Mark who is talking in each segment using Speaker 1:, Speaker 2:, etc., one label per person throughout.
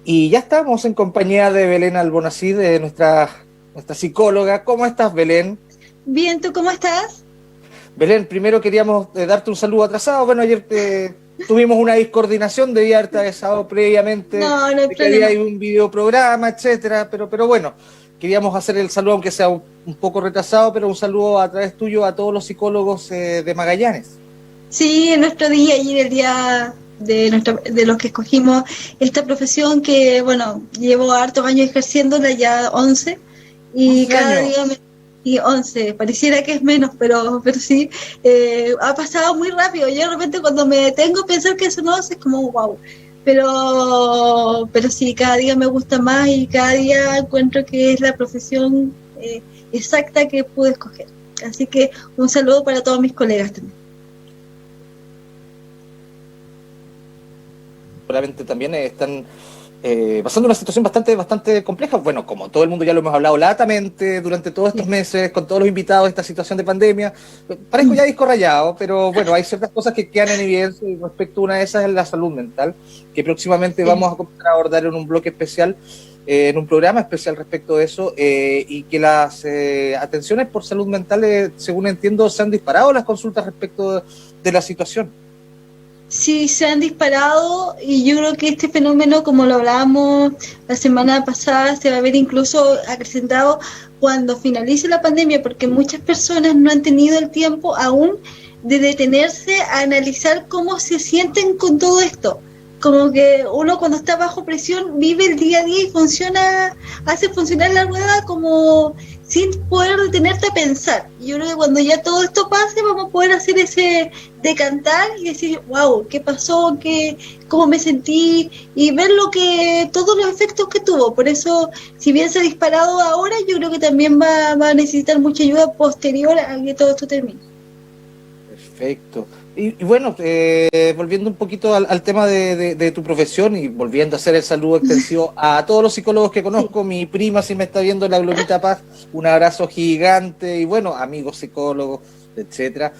Speaker 1: Y ya estamos en compañía de Belén Albonací, de nuestra psicóloga. ¿Cómo estás, Belén?
Speaker 2: Bien, ¿tú cómo estás?
Speaker 1: Belén, primero queríamos darte un saludo atrasado. Bueno, ayer tuvimos una discoordinación, debía haberte avisado previamente
Speaker 2: No, no hay
Speaker 1: de que había
Speaker 2: problema.
Speaker 1: un videoprograma, etcétera, pero bueno, queríamos hacer el saludo, aunque sea un poco retrasado, pero un saludo a través tuyo a todos los psicólogos de Magallanes.
Speaker 2: Sí, en nuestro día, ayer el día de los que escogimos esta profesión que, bueno, llevo hartos años ejerciéndola, ya 11 y
Speaker 1: 11
Speaker 2: cada
Speaker 1: años.
Speaker 2: día y 11 pareciera que es menos, pero sí, ha pasado muy rápido. Yo de repente cuando me detengo a pensar que son 11 es como wow. Pero sí, cada día me gusta más y cada día encuentro que es la profesión exacta que pude escoger. Así que un saludo para todos mis colegas también.
Speaker 1: Seguramente también están pasando una situación bastante compleja. Bueno, como todo el mundo ya lo hemos hablado latamente durante todos estos
Speaker 2: Sí.
Speaker 1: meses, con todos los invitados, esta situación de pandemia. Parezco ya disco rayado, pero bueno, hay ciertas cosas que quedan en evidencia y respecto a una de esas es la salud mental, que próximamente
Speaker 2: Sí.
Speaker 1: vamos a comenzar a abordar en un bloque especial, en un programa especial respecto de eso, y que las atenciones por salud mental, según entiendo, se han disparado las consultas respecto de la situación.
Speaker 2: Sí, se han disparado y yo creo que este fenómeno, como lo hablábamos la semana pasada, se va a ver incluso acrecentado cuando finalice la pandemia, porque muchas personas no han tenido el tiempo aún de detenerse a analizar cómo se sienten con todo esto. Como que uno cuando está bajo presión vive el día a día y funciona, hace funcionar la rueda como sin poder detenerte a pensar. Yo creo que cuando ya todo esto pase vamos a poder hacer ese decantar y decir, wow, ¿qué pasó? ¿Cómo me sentí? Y ver todos los efectos que tuvo. Por eso, si bien se ha disparado ahora, yo creo que también va a necesitar mucha ayuda posterior a que todo esto termine.
Speaker 1: Perfecto. Y bueno, volviendo un poquito al tema de tu profesión y volviendo a hacer el saludo extensivo a todos los psicólogos que
Speaker 2: Sí.
Speaker 1: conozco, mi prima si me está viendo, la Glorita Paz, un abrazo gigante y bueno, amigos psicólogos, etcétera.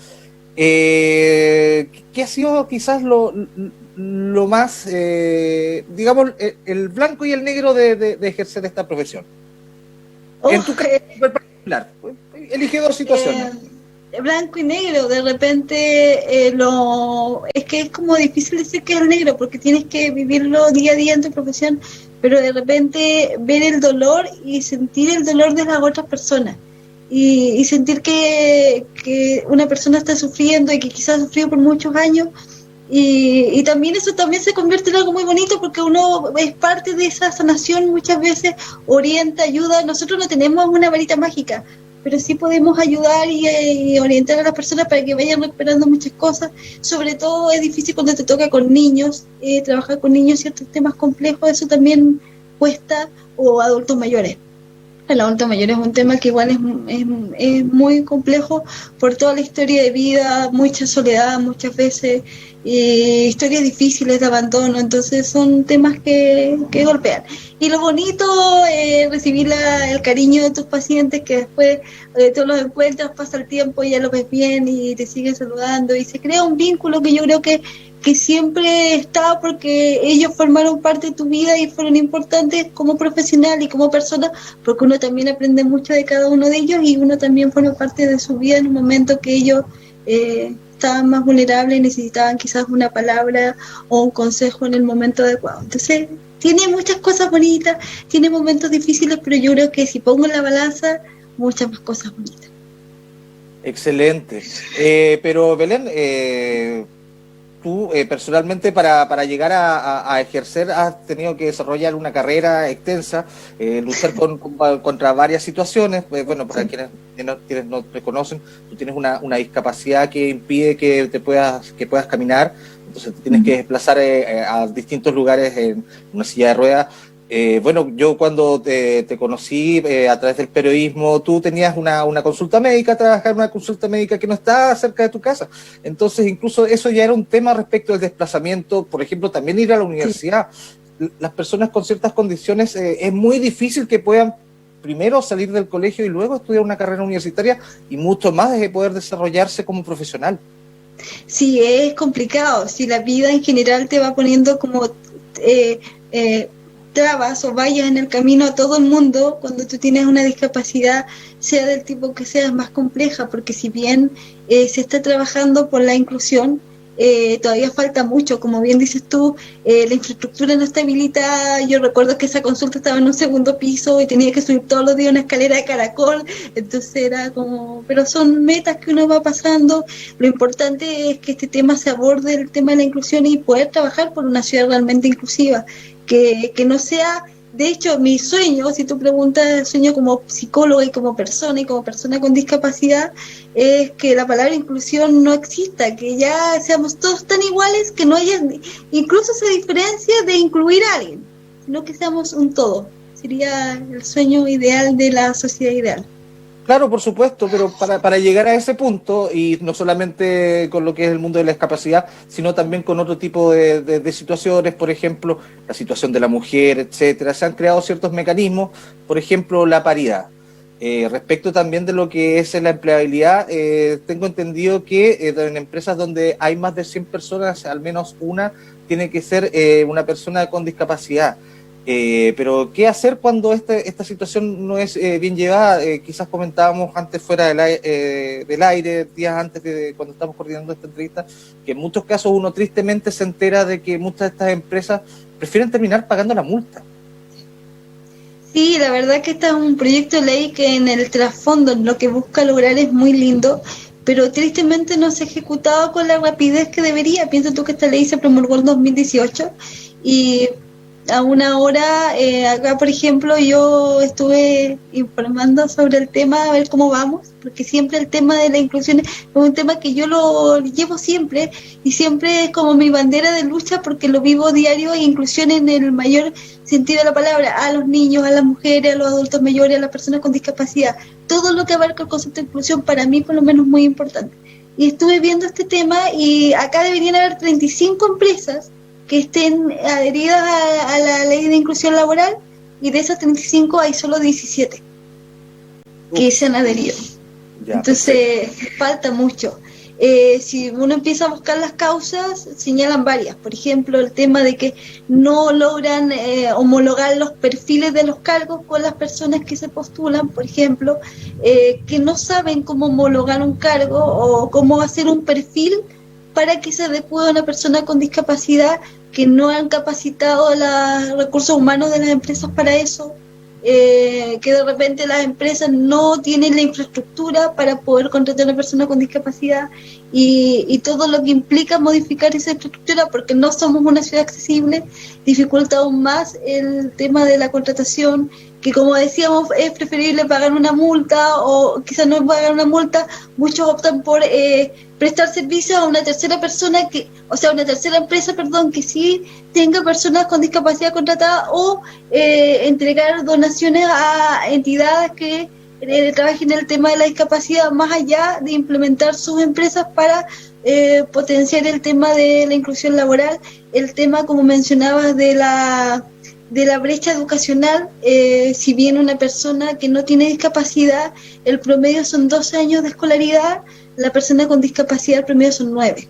Speaker 1: ¿Qué ha sido quizás lo más, digamos, el blanco y el negro de ejercer esta profesión? En tu
Speaker 2: Oh,
Speaker 1: caso súper particular, elige dos situaciones.
Speaker 2: eh, blanco y negro, de repente es que es como difícil decir que es negro porque tienes que vivirlo día a día en tu profesión, pero de repente ver el dolor y sentir el dolor de las otras personas y sentir que una persona está sufriendo y que quizás ha sufrido por muchos años y también eso también se convierte en algo muy bonito porque uno es parte de esa sanación, muchas veces orienta, ayuda. Nosotros no tenemos una varita mágica, pero sí podemos ayudar y orientar a las personas para que vayan recuperando muchas cosas. Sobre todo es difícil cuando te toca con niños, trabajar con niños, ciertos temas complejos, eso también cuesta, o adultos mayores. El adulto mayor es un tema que igual es muy complejo por toda la historia de vida, mucha soledad muchas veces, historias difíciles de abandono, entonces son temas que golpean. Y lo bonito es recibir el cariño de tus pacientes que después tú los encuentras, pasa el tiempo y ya los ves bien y te siguen saludando y se crea un vínculo que yo creo que siempre está porque ellos formaron parte de tu vida y fueron importantes como profesional y como persona, porque uno también aprende mucho de cada uno de ellos y uno también forma parte de su vida en un momento que ellos estaban más vulnerables y necesitaban quizás una palabra o un consejo en el momento adecuado. Entonces, tiene muchas cosas bonitas, tiene momentos difíciles, pero yo creo que si pongo en la balanza, muchas más cosas bonitas.
Speaker 1: Excelente. Pero Belén, tú personalmente para llegar a ejercer has tenido que desarrollar una carrera extensa, luchar contra varias situaciones. Bueno, para
Speaker 2: Sí.
Speaker 1: quienes no te conocen, tú tienes una discapacidad que impide que puedas caminar, entonces te tienes que desplazar a distintos lugares en una silla de ruedas. Bueno, yo cuando te conocí a través del periodismo, tú tenías una consulta médica, trabajar en una consulta médica que no está cerca de tu casa. Entonces, incluso eso ya era un tema respecto al desplazamiento, por ejemplo, también ir a la
Speaker 2: Sí.
Speaker 1: universidad. Las personas con ciertas condiciones es muy difícil que puedan primero salir del colegio y luego estudiar una carrera universitaria y mucho más de poder desarrollarse como profesional.
Speaker 2: Sí, es complicado. Si la vida en general te va poniendo como eh, trabas o vallas en el camino a todo el mundo cuando tú tienes una discapacidad, sea del tipo que sea, es más compleja, porque si bien se está trabajando por la inclusión, todavía falta mucho, como bien dices tú, la infraestructura no está habilitada. Yo recuerdo que esa consulta estaba en un segundo piso y tenía que subir todos los días una escalera de caracol, entonces era como, pero son metas que uno va pasando. Lo importante es que este tema se aborde, el tema de la inclusión, y poder trabajar por una ciudad realmente inclusiva, que no sea. De hecho, mi sueño, si tú preguntas, sueño como psicóloga y como persona con discapacidad, es que la palabra inclusión no exista, que ya seamos todos tan iguales, que no haya incluso esa diferencia de incluir a alguien, sino que seamos un todo. Sería el sueño ideal de la sociedad ideal.
Speaker 1: Claro, por supuesto, pero para llegar a ese punto, y no solamente con lo que es el mundo de la discapacidad, sino también con otro tipo de situaciones, por ejemplo, la situación de la mujer, etcétera, se han creado ciertos mecanismos, por ejemplo, la paridad. Respecto también de lo que es la empleabilidad, tengo entendido que en empresas donde hay más de 100 personas, al menos una tiene que ser una persona con discapacidad. Pero ¿qué hacer cuando esta situación no es bien llevada? Quizás comentábamos antes fuera del aire, días antes de cuando estamos coordinando esta entrevista, que en muchos casos uno tristemente se entera de que muchas de estas empresas prefieren terminar pagando la multa.
Speaker 2: Sí, la verdad que este es un proyecto de ley que en el trasfondo lo que busca lograr es muy lindo, pero tristemente no se ha ejecutado con la rapidez que debería. Piensa tú que esta ley se promulgó en 2018 y a una hora, acá por ejemplo, yo estuve informando sobre el tema, a ver cómo vamos, porque siempre el tema de la inclusión es un tema que yo lo llevo siempre y siempre es como mi bandera de lucha, porque lo vivo diario, e inclusión en el mayor sentido de la palabra, a los niños, a las mujeres, a los adultos mayores, a las personas con discapacidad. Todo lo que abarca el concepto de inclusión para mí por lo menos es muy importante. Y estuve viendo este tema y acá deberían haber 35 empresas que estén adheridas a la ley de inclusión laboral, y de esas 35 hay solo 17 que se han adherido. Ya, entonces falta mucho. Si uno empieza a buscar las causas, señalan varias. Por ejemplo, el tema de que no logran homologar los perfiles de los cargos con las personas que se postulan, por ejemplo, que no saben cómo homologar un cargo o cómo hacer un perfil para que se adecue a una persona con discapacidad, que no han capacitado a los recursos humanos de las empresas para eso, que de repente las empresas no tienen la infraestructura para poder contratar a una persona con discapacidad, y todo lo que implica modificar esa infraestructura, porque no somos una ciudad accesible, dificulta aún más el tema de la contratación, que como decíamos es preferible pagar una multa, o quizás no pagar una multa. Muchos optan por prestar servicios a una tercera persona, una tercera empresa, que sí tenga personas con discapacidad contratadas, o entregar donaciones a entidades que trabajen en el tema de la discapacidad, más allá de implementar sus empresas para potenciar el tema de la inclusión laboral. El tema, como mencionabas, de la brecha educacional, si bien una persona que no tiene discapacidad, el promedio son 12 años de escolaridad, la persona con discapacidad el promedio son 9.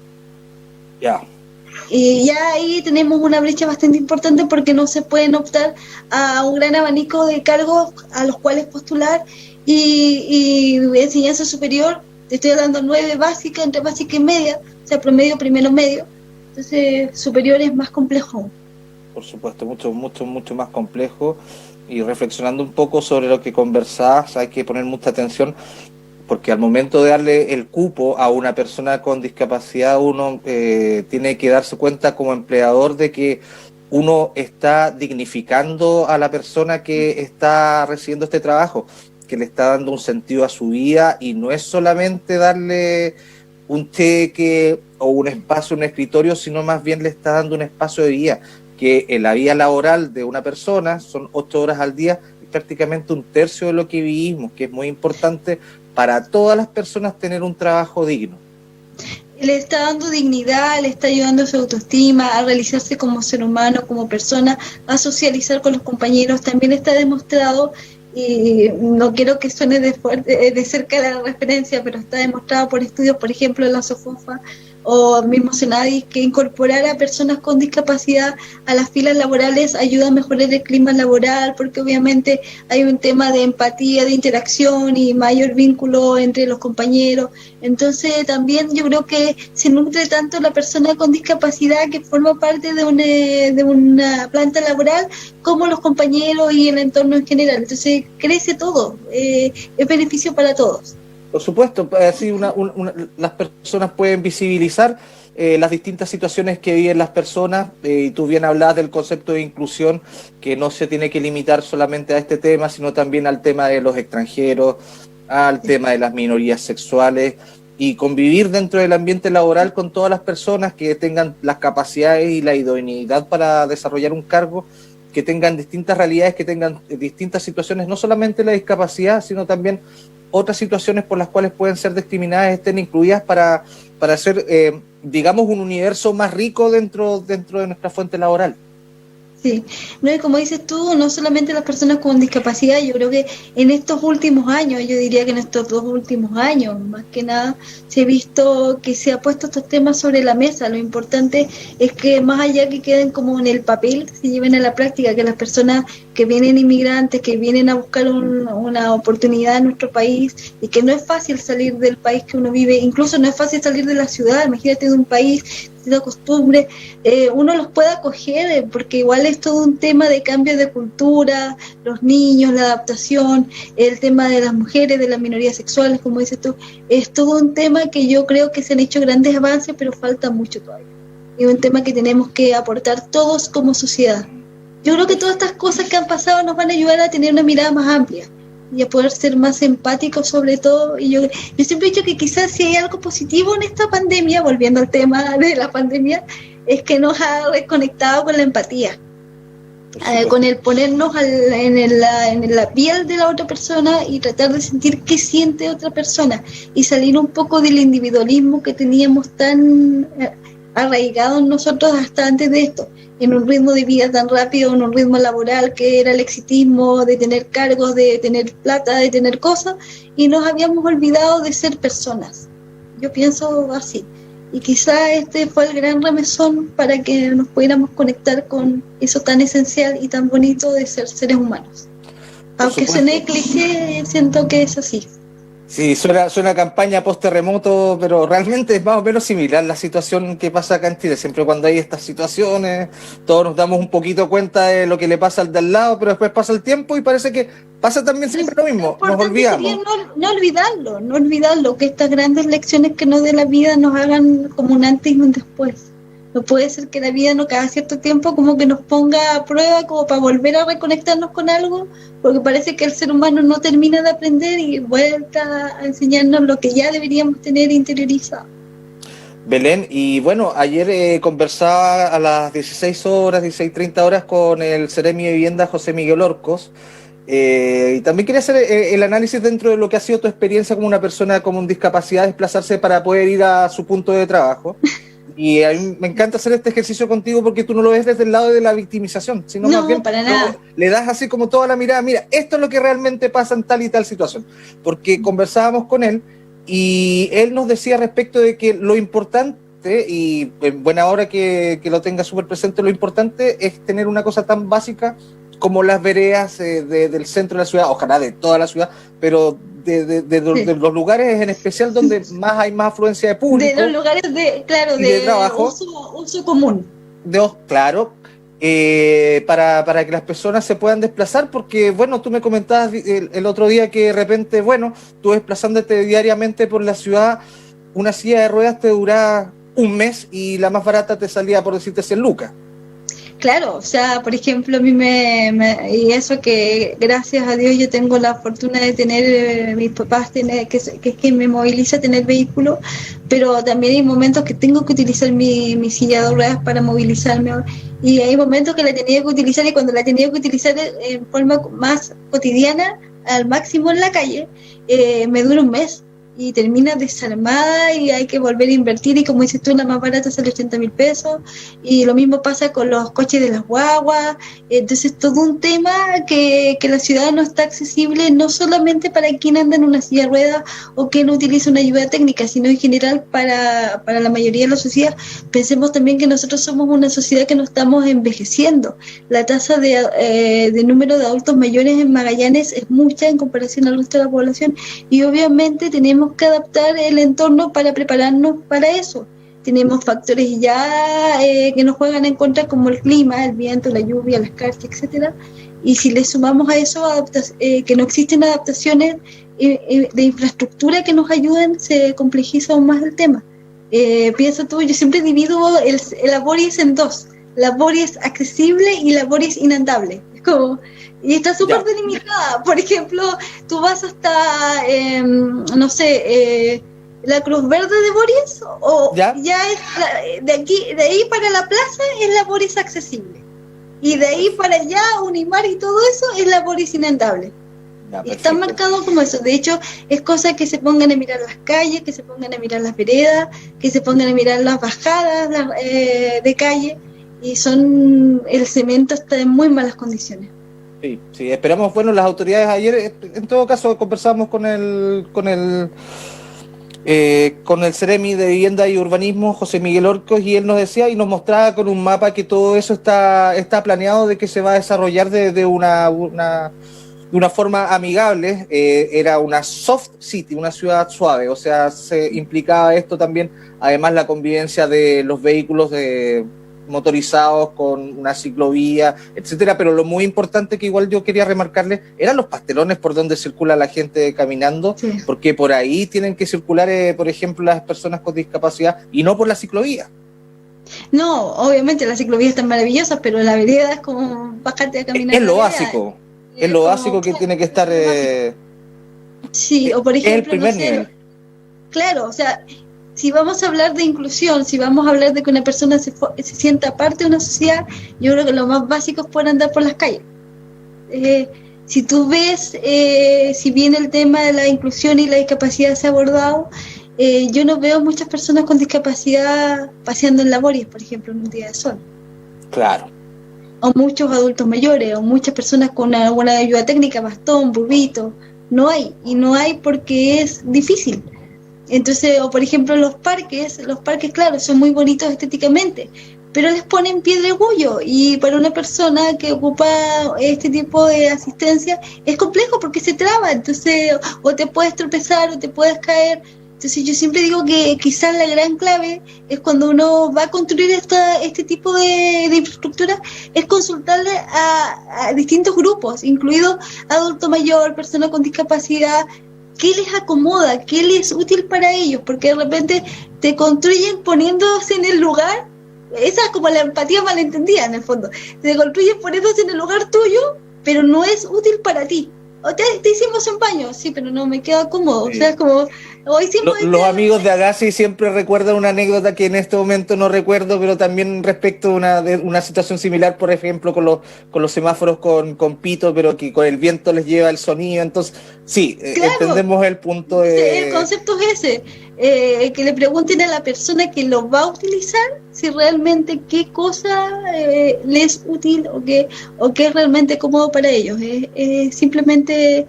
Speaker 1: Ya.
Speaker 2: Y ya ahí tenemos una brecha bastante importante, porque no se pueden optar a un gran abanico de cargos a los cuales postular, y enseñanza superior, te estoy dando 9 básica, entre básica y media, o sea, promedio, primero, medio. Entonces, superior es más complejo.
Speaker 1: Por supuesto, mucho más complejo. Y reflexionando un poco sobre lo que conversabas, hay que poner mucha atención, porque al momento de darle el cupo a una persona con discapacidad, uno tiene que darse cuenta como empleador de que uno está dignificando a la persona que está recibiendo este trabajo, que le está dando un sentido a su vida, y no es solamente darle un cheque o un espacio, un escritorio, sino más bien le está dando un espacio de vida, que en la vida laboral de una persona son 8 horas al día, y prácticamente un tercio de lo que vivimos, que es muy importante para todas las personas tener un trabajo digno.
Speaker 2: Le está dando dignidad, le está ayudando a su autoestima, a realizarse como ser humano, como persona, a socializar con los compañeros. También está demostrado, y no quiero que suene de cerca la referencia, pero está demostrado por estudios, por ejemplo, en la SOFOFA, o mismo Senadis, que incorporar a personas con discapacidad a las filas laborales ayuda a mejorar el clima laboral, porque obviamente hay un tema de empatía, de interacción y mayor vínculo entre los compañeros. Entonces también yo creo que se nutre tanto la persona con discapacidad que forma parte de una planta laboral, como los compañeros y el entorno en general. Entonces crece todo, es beneficio para todos.
Speaker 1: Por supuesto, así las personas pueden visibilizar las distintas situaciones que viven las personas, y tú bien hablabas del concepto de inclusión, que no se tiene que limitar solamente a este tema, sino también al tema de los extranjeros, al tema de las minorías sexuales, y convivir dentro del ambiente laboral con todas las personas que tengan las capacidades y la idoneidad para desarrollar un cargo, que tengan distintas realidades, que tengan distintas situaciones, no solamente la discapacidad, sino también otras situaciones por las cuales pueden ser discriminadas, estén incluidas para hacer, digamos, un universo más rico dentro de nuestra fuente laboral.
Speaker 2: Sí, no, y como dices tú, no solamente las personas con discapacidad, yo creo que en estos últimos años, yo diría que en estos 2 últimos años, más que nada, se ha visto que se ha puesto estos temas sobre la mesa. Lo importante es que más allá que queden como en el papel, se lleven a la práctica, que las personas que vienen inmigrantes, que vienen a buscar una oportunidad en nuestro país, y que no es fácil salir del país que uno vive, incluso no es fácil salir de la ciudad, imagínate, de un país de costumbre, uno los pueda acoger, porque igual es todo un tema de cambio de cultura, los niños, la adaptación, el tema de las mujeres, de las minorías sexuales, como dices tú, es todo un tema que yo creo que se han hecho grandes avances, pero falta mucho todavía. Es un tema que tenemos que aportar todos como sociedad. Yo creo que todas estas cosas que han pasado nos van a ayudar a tener una mirada más amplia y a poder ser más empáticos sobre todo. Y yo siempre he dicho que quizás si hay algo positivo en esta pandemia, volviendo al tema de la pandemia, es que nos ha reconectado con la empatía, con el ponernos en la piel de la otra persona y tratar de sentir qué siente otra persona y salir un poco del individualismo que teníamos tan arraigado en nosotros hasta antes de esto, en un ritmo de vida tan rápido, en un ritmo laboral que era el exitismo, de tener cargos, de tener plata, de tener cosas, y nos habíamos olvidado de ser personas. Yo pienso así. Y quizá este fue el gran remesón para que nos pudiéramos conectar con eso tan esencial y tan bonito de ser seres humanos. Aunque suene cliché, siento que es así.
Speaker 1: Sí, suena campaña post-terremoto, pero realmente es más o menos similar la situación que pasa acá en Chile. Siempre cuando hay estas situaciones, todos nos damos un poquito cuenta de lo que le pasa al de al lado, pero después pasa el tiempo y parece que pasa también siempre lo mismo, nos olvidamos.
Speaker 2: No olvidarlo, que estas grandes lecciones que nos dé la vida nos hagan como un antes y un después. No puede ser que la vida no cada cierto tiempo como que nos ponga a prueba como para volver a reconectarnos con algo, porque parece que el ser humano no termina de aprender y vuelta a enseñarnos lo que ya deberíamos tener interiorizado.
Speaker 1: Belén, y bueno, ayer conversaba a las 16:30 con el Seremi de Vivienda, José Miguel Orcos, y también quería hacer el análisis dentro de lo que ha sido tu experiencia como una persona con discapacidad, desplazarse para poder ir a su punto de trabajo. Y a mí me encanta hacer este ejercicio contigo porque tú no lo ves desde el lado de la victimización, sino
Speaker 2: no,
Speaker 1: más bien
Speaker 2: para nada.
Speaker 1: Le das así como toda la mirada, mira, esto es lo que realmente pasa en tal y tal situación. Porque conversábamos con él y él nos decía respecto de que lo importante, y en buena hora que lo tenga súper presente, lo importante es tener una cosa tan básica como las veredas del centro de la ciudad, ojalá de toda la ciudad, pero de los lugares en especial donde hay más afluencia de público.
Speaker 2: De los lugares de
Speaker 1: trabajo.
Speaker 2: Uso común.
Speaker 1: Claro, para que las personas se puedan desplazar, porque, bueno, tú me comentabas el otro día que de repente, bueno, tú desplazándote diariamente por la ciudad, una silla de ruedas te duraba un mes y la más barata te salía, por decirte, 100 lucas.
Speaker 2: Claro, o sea, por ejemplo, a mí y eso que gracias a Dios yo tengo la fortuna de tener mis papás, que es quien me moviliza, tener vehículo, pero también hay momentos que tengo que utilizar mi silla de ruedas para movilizarme, y hay momentos que la tenía que utilizar, y cuando la tenía que utilizar en forma más cotidiana, al máximo en la calle, me dura un mes. y termina desarmada y hay que volver a invertir, y como dices tú, la más barata sale 80.000 pesos, y lo mismo pasa con los coches de las guaguas. Entonces todo un tema que la ciudad no está accesible, no solamente para quien anda en una silla de ruedas o quien utiliza una ayuda técnica, sino en general para la mayoría de la sociedad. Pensemos también que nosotros somos una sociedad que nos estamos envejeciendo. La tasa de número de adultos mayores en Magallanes es mucha en comparación al resto de la población, y obviamente tenemos que adaptar el entorno para prepararnos para eso. Tenemos factores ya que nos juegan en contra, como el clima, el viento, la lluvia, las escarcha, etcétera. Y si le sumamos a eso que no existen adaptaciones de infraestructura que nos ayuden, se complejiza aún más el tema. Piensa tú, yo siempre divido el Boris en dos: la Boris accesible y la Boris inandable. Es como, y está súper delimitada. Por ejemplo, tú vas hasta, no sé, la Cruz Verde de Boris, o ya es de ahí para la plaza es la Boris accesible, y de ahí para allá, Unimar y todo eso, es la Boris inandable. Está marcado como eso. De hecho, es cosa que se pongan a mirar las calles, que se pongan a mirar las veredas, que se pongan a mirar las bajadas de calle, y el cemento está en muy malas condiciones.
Speaker 1: Sí, esperamos, bueno, las autoridades ayer, en todo caso, conversamos con el Ceremi de Vivienda y Urbanismo, José Miguel Orcos, y él nos decía y nos mostraba con un mapa que todo eso está planeado, de que se va a desarrollar de una forma amigable. Era una soft city, una ciudad suave, o sea, se implicaba esto también, además la convivencia de los vehículos motorizados con una ciclovía, etcétera. Pero lo muy importante que igual yo quería remarcarle eran los pastelones por donde circula la gente caminando, porque por ahí tienen que circular, por ejemplo, las personas con discapacidad, y no por la ciclovía.
Speaker 2: No, obviamente las ciclovías están maravillosas, pero la vereda es como bajarte a caminar.
Speaker 1: Es lo básico. Es lo básico que tiene que estar.
Speaker 2: Sí, o por ejemplo,
Speaker 1: es el primer nivel.
Speaker 2: Claro, o sea, si vamos a hablar de inclusión, si vamos a hablar de que una persona se sienta parte de una sociedad, yo creo que lo más básico es poder andar por las calles. Si tú ves, si bien el tema de la inclusión y la discapacidad se ha abordado, yo no veo muchas personas con discapacidad paseando en labores, por ejemplo, en un día de sol.
Speaker 1: Claro.
Speaker 2: O muchos adultos mayores, o muchas personas con alguna ayuda técnica, bastón, burrito. No hay, y no hay porque es difícil. Entonces, o por ejemplo los parques, claro, son muy bonitos estéticamente, pero les ponen piedregullo, y para una persona que ocupa este tipo de asistencia es complejo porque se traba. Entonces, o te puedes tropezar o te puedes caer. Entonces yo siempre digo que quizás la gran clave es, cuando uno va a construir este tipo de infraestructura, es consultarle a distintos grupos, incluido adulto mayor, persona con discapacidad, qué les acomoda, qué les es útil para ellos, porque de repente te construyen poniéndose en el lugar. Esa es como la empatía malentendida, en el fondo. Te construyen poniéndose en el lugar tuyo, pero no es útil para ti. O te hicimos un baño, sí, pero no me queda cómodo. Sí. O sea, es como...
Speaker 1: Los amigos de Agassi siempre recuerdan una anécdota que en este momento no recuerdo, pero también respecto de una situación similar, por ejemplo, con los semáforos con pito, pero que con el viento les lleva el sonido. Entonces, sí, claro, entendemos el punto de...
Speaker 2: El concepto es ese, que le pregunten a la persona que lo va a utilizar si realmente qué cosa le es útil o qué es realmente cómodo para ellos. Simplemente...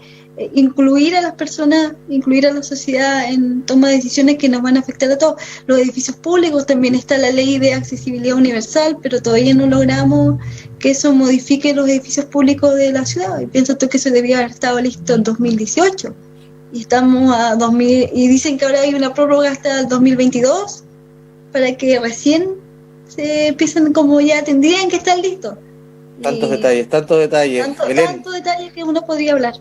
Speaker 2: incluir a las personas, incluir a la sociedad en toma de decisiones que nos van a afectar a todos. Los edificios públicos, también está la ley de accesibilidad universal, pero todavía no logramos que eso modifique los edificios públicos de la ciudad. Y pienso que eso debía haber estado listo en 2018, y estamos a 2000, y dicen que ahora hay una prórroga hasta el 2022 para que recién se empiecen, como ya tendrían que estar listos.
Speaker 1: Tantos detalles. Tantos
Speaker 2: detalles que uno podría hablar.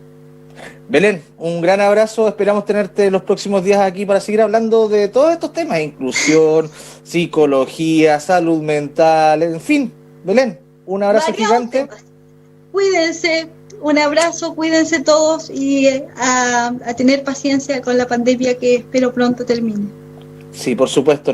Speaker 1: Belén, un gran abrazo, esperamos tenerte los próximos días aquí para seguir hablando de todos estos temas: inclusión, psicología, salud mental, en fin. Belén, un abrazo gigante.
Speaker 2: Cuídense, un abrazo, cuídense todos, y a tener paciencia con la pandemia, que espero pronto termine.
Speaker 1: Sí, por supuesto.